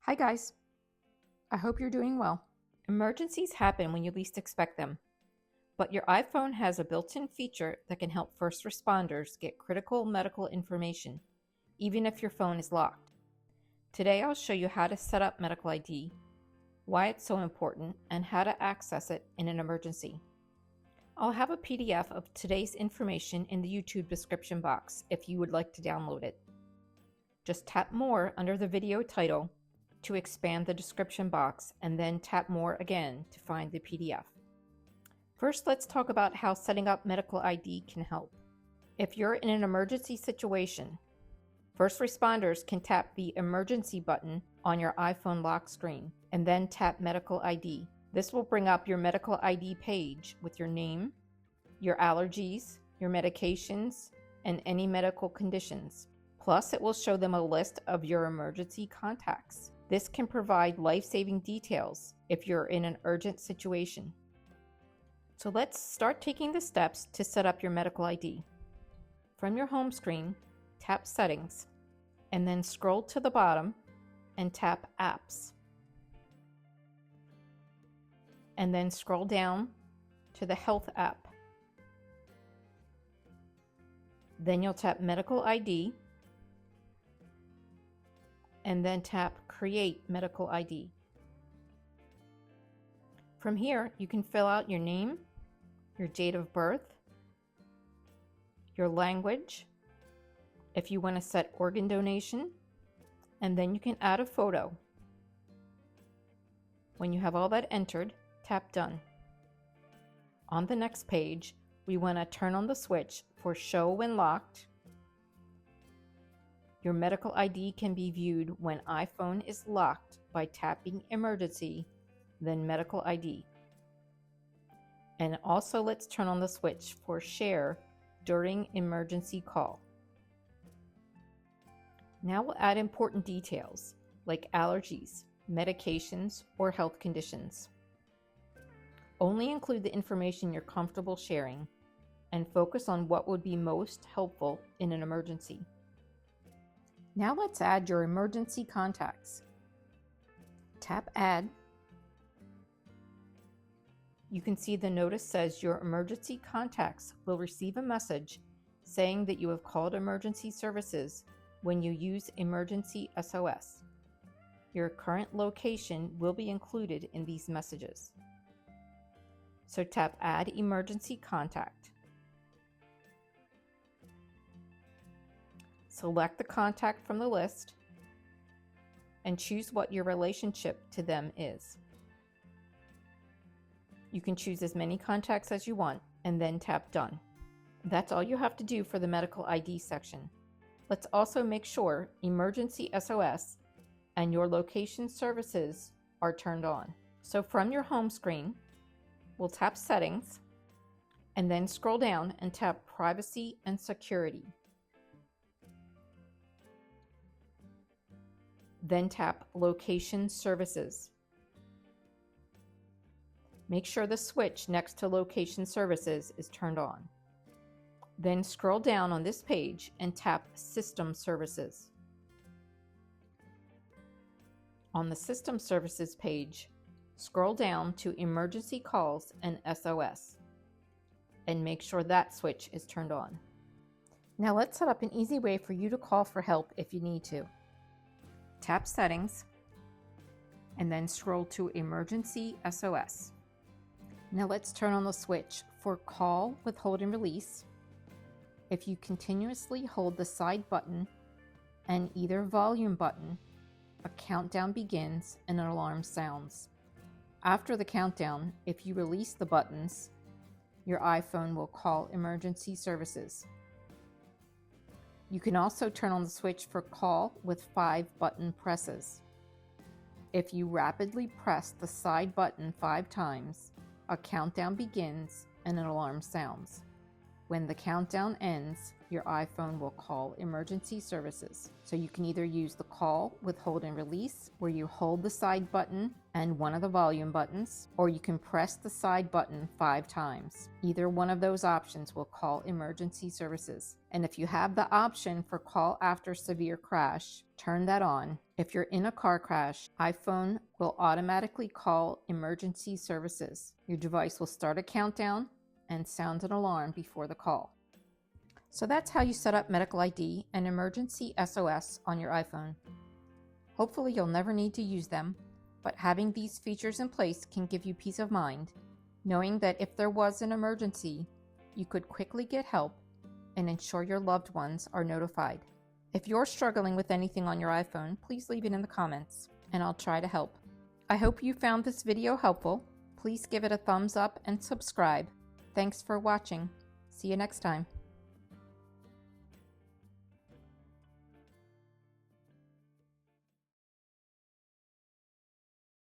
Hi guys, I hope you're doing well. Emergencies happen when you least expect them, but your iPhone has a built-in feature that can help first responders get critical medical information, even if your phone is locked. Today I'll show you how to set up Medical ID, why it's so important, and how to access it in an emergency. I'll have a PDF of today's information in the YouTube description box if you would like to download it. Just tap More under the video title to expand the description box, and then tap More again to find the PDF. First, let's talk about how setting up Medical ID can help. If you're in an emergency situation, first responders can tap the Emergency button on your iPhone lock screen and then tap Medical ID. This will bring up your Medical ID page with your name, your allergies, your medications, and any medical conditions. Plus, it will show them a list of your emergency contacts. This can provide life-saving details if you're in an urgent situation. So let's start taking the steps to set up your Medical ID. From your home screen, tap Settings, and then scroll to the bottom and tap Apps. And then scroll down to the Health app. Then you'll tap Medical ID, and then tap Create Medical ID. From here, you can fill out your name, your date of birth, your language, if you want to set organ donation, and then you can add a photo. When you have all that entered, tap Done. On the next page, we want to turn on the switch for Show when locked. Your Medical ID can be viewed when iPhone is locked by tapping Emergency, then Medical ID. And also let's turn on the switch for Share during emergency call. Now we'll add important details like allergies, medications, or health conditions. Only include the information you're comfortable sharing and focus on what would be most helpful in an emergency. Now let's add your emergency contacts. Tap Add. You can see the notice says your emergency contacts will receive a message saying that you have called emergency services when you use Emergency SOS. Your current location will be included in these messages. So tap Add Emergency Contact. Select the contact from the list and choose what your relationship to them is. You can choose as many contacts as you want and then tap Done. That's all you have to do for the Medical ID section. Let's also make sure Emergency SOS and your location services are turned on. So from your home screen, we'll tap Settings and then scroll down and tap Privacy and Security. Then tap Location Services. Make sure the switch next to Location Services is turned on. Then scroll down on this page and tap System Services. On the System Services page, scroll down to Emergency Calls and SOS, and make sure that switch is turned on. Now let's set up an easy way for you to call for help if you need to. Tap Settings, and then scroll to Emergency SOS. Now let's turn on the switch for Call with Hold and Release. If you continuously hold the side button and either volume button, a countdown begins and an alarm sounds. After the countdown, if you release the buttons, your iPhone will call emergency services. You can also turn on the switch for Call with 5 button presses. If you rapidly press the side button 5 times, a countdown begins and an alarm sounds. When the countdown ends, your iPhone will call emergency services. So you can either use the call with hold and release, where you hold the side button and one of the volume buttons, or you can press the side button 5 times. Either one of those options will call emergency services. And if you have the option for call after severe crash, turn that on. If you're in a car crash, iPhone will automatically call emergency services. Your device will start a countdown and sound an alarm before the call. So that's how you set up Medical ID and Emergency SOS on your iPhone. Hopefully you'll never need to use them, but having these features in place can give you peace of mind, knowing that if there was an emergency, you could quickly get help and ensure your loved ones are notified. If you're struggling with anything on your iPhone, please leave it in the comments, and I'll try to help. I hope you found this video helpful. Please give it a thumbs up and subscribe. Thanks for watching. See you next time.